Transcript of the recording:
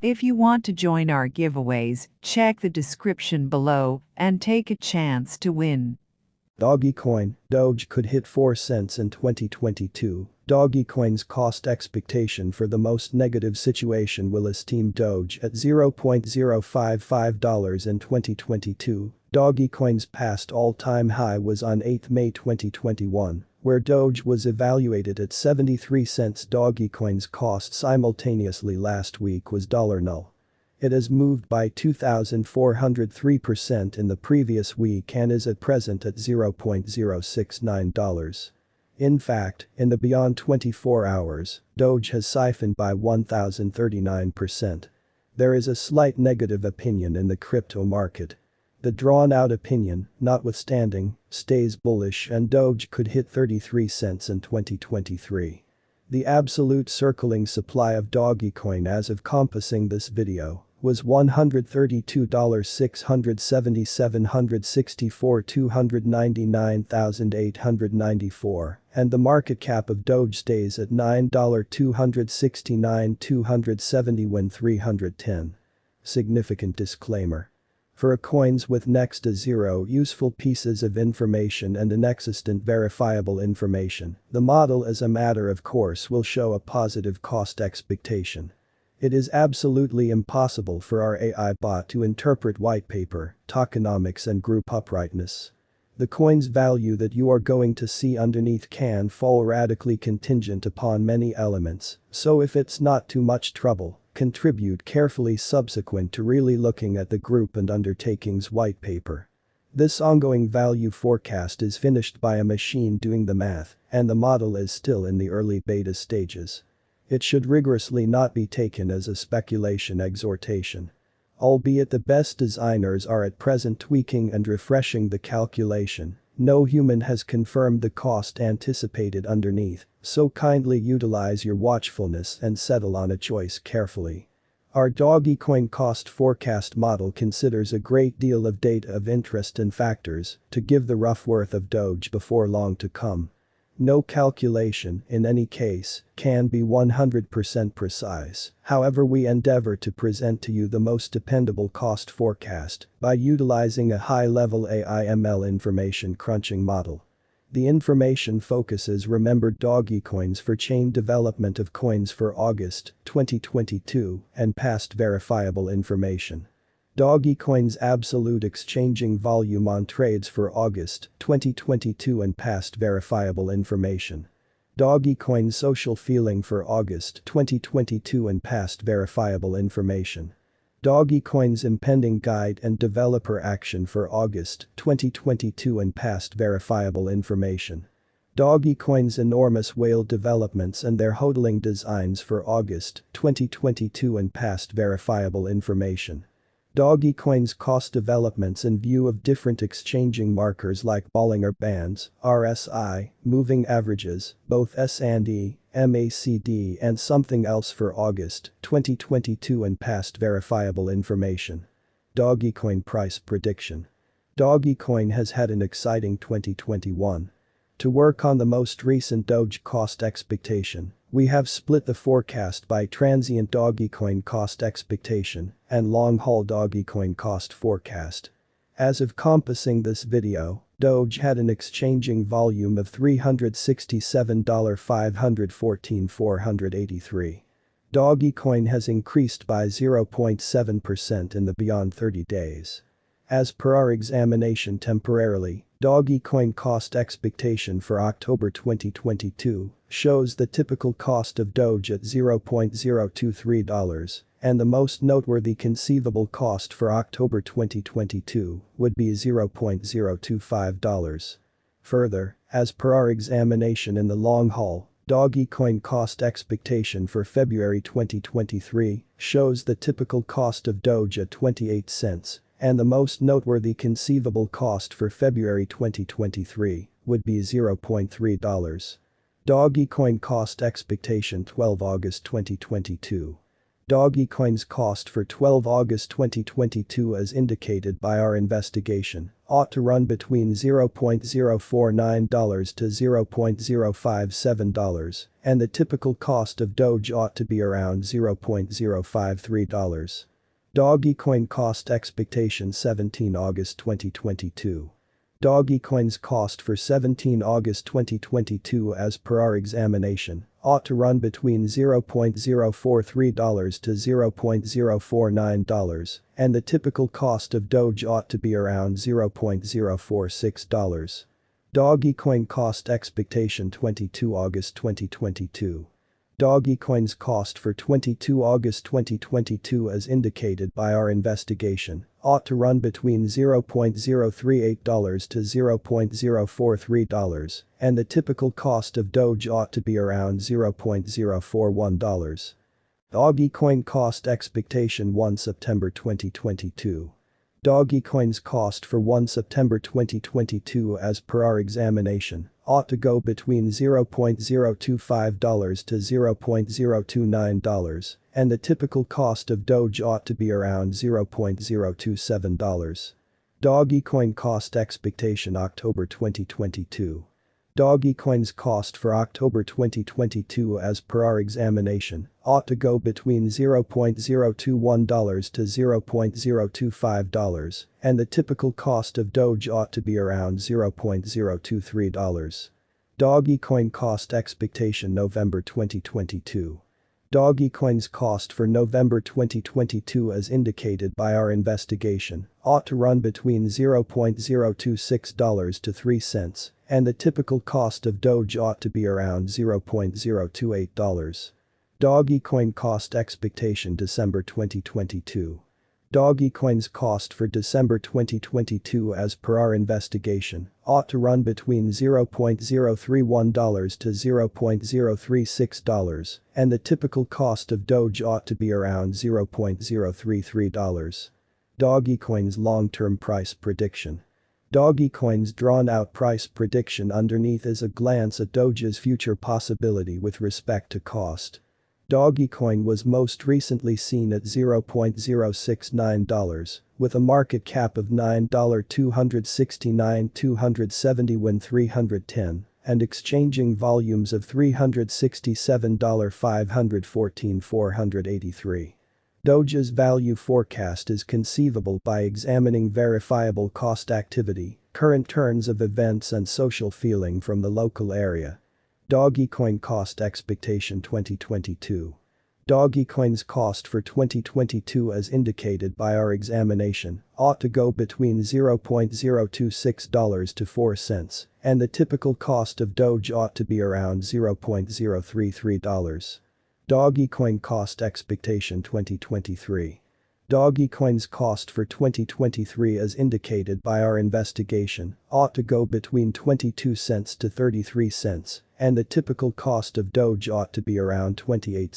If you want to join our giveaways, check the description below and take a chance to win. Dogecoin, Doge could hit 4 cents in 2022. Dogecoin's cost expectation for the most negative situation will esteem Doge at $0.055 in 2022. Dogecoin's past all-time high was on 8 May 2021, where Doge was evaluated at 73 cents. Dogecoin's cost simultaneously last week was $0. It has moved by 2,403% in the previous week and is at present at $0.069. In fact, in the beyond 24 hours, Doge has siphoned by 1,039%. There is a slight negative opinion in the crypto market. The drawn-out opinion, notwithstanding, stays bullish and Doge could hit 33 cents in 2023. The absolute circling supply of Dogecoin as of compassing this video was $132,677,264,299,894, and the market cap of Doge stays at $9,269,270,310. Significant disclaimer. For coins with next to zero useful pieces of information and inexistent verifiable information, the model as a matter of course will show a positive cost expectation. It is absolutely impossible for our AI bot to interpret white paper, tokenomics and group uprightness. The coin's value that you are going to see underneath can fall radically contingent upon many elements, so if it's not too much trouble, contribute carefully subsequent to really looking at the group and undertaking's white paper. This ongoing value forecast is finished by a machine doing the math, and the model is still in the early beta stages. It should rigorously not be taken as a speculation exhortation. Albeit the best designers are at present tweaking and refreshing the calculation, no human has confirmed the cost anticipated underneath, so kindly utilize your watchfulness and settle on a choice carefully. Our Dogecoin cost forecast model considers a great deal of data of interest and factors to give the rough worth of Doge before long to come. No calculation, in any case, can be 100% precise, however we endeavor to present to you the most dependable cost forecast by utilizing a high-level AI/ML information crunching model. The information focuses remembered Dogecoins for chain development of coins for August 2022 and past verifiable information. Dogecoin's absolute exchanging volume on trades for August 2022 and past verifiable information. Dogecoin's social feeling for August 2022 and past verifiable information. Dogecoin's impending guide and developer action for August 2022 and past verifiable information. Dogecoin's enormous whale developments and their hodling designs for August 2022 and past verifiable information. Dogecoin's cost developments in view of different exchanging markers like Bollinger Bands, RSI, moving averages, both S&E, MACD and something else for August 2022 and past verifiable information. Dogecoin price prediction. Dogecoin has had an exciting 2021. To work on the most recent Doge cost expectation, we have split the forecast by transient Dogecoin cost expectation and long-haul Dogecoin cost forecast. As of compassing this video, Doge had an exchanging volume of $367,514,483. Dogecoin has increased by 0.7% in the beyond 30 days. As per our examination temporarily, Dogecoin cost expectation for October 2022 shows the typical cost of Doge at $0.023, and the most noteworthy conceivable cost for October 2022 would be $0.025. Further, as per our examination in the long haul, Dogecoin cost expectation for February 2023 shows the typical cost of Doge at 28 cents, and the most noteworthy conceivable cost for February 2023 would be $0.3. Dogecoin cost expectation 12 August 2022. Dogecoin's cost for 12 August 2022 as indicated by our investigation, ought to run between $0.049 to $0.057, and the typical cost of Doge ought to be around $0.053. Dogecoin cost expectation 17 August 2022. Dogecoin's cost for 17 August 2022 as per our examination ought to run between $0.043 to $0.049, and the typical cost of Doge ought to be around $0.046. Dogecoin cost expectation 22 August 2022. Dogecoin's cost for 22 August 2022 as indicated by our investigation ought to run between $0.038 to $0.043, and the typical cost of Doge ought to be around $0.041. Dogecoin cost expectation 1 September 2022. Dogecoin's cost for 1 September 2022 as per our examination ought to go between $0.025 to $0.029, and the typical cost of Doge ought to be around $0.027. Dogecoin cost expectation October 2022. Dogecoin's cost for October 2022 as per our examination ought to go between $0.021 to $0.025, and the typical cost of Doge ought to be around $0.023. Dogecoin cost expectation November 2022. Dogecoin's cost for November 2022 as indicated by our investigation ought to run between $0.026 to 3 cents, and the typical cost of Doge ought to be around $0.028. Dogecoin cost expectation December 2022. Dogecoin's cost for December 2022 as per our investigation ought to run between $0.031 to $0.036, and the typical cost of Doge ought to be around $0.033. Dogecoin's long-term price prediction. Dogecoin's drawn-out price prediction underneath is a glance at Doge's future possibility with respect to cost. Dogecoin was most recently seen at $0.069, with a market cap of $9,269,270 and exchanging volumes of $367,514,483. Doge's value forecast is conceivable by examining verifiable cost activity, current turns of events and social feeling from the local area. Dogecoin cost expectation 2022. Dogecoin's cost for 2022 as indicated by our examination ought to go between $0.026 to 4 cents, and the typical cost of Doge ought to be around $0.033. Dogecoin cost expectation 2023. Dogecoin's cost for 2023 as indicated by our investigation ought to go between 22 cents to 33 cents, and the typical cost of Doge ought to be around 28 cents.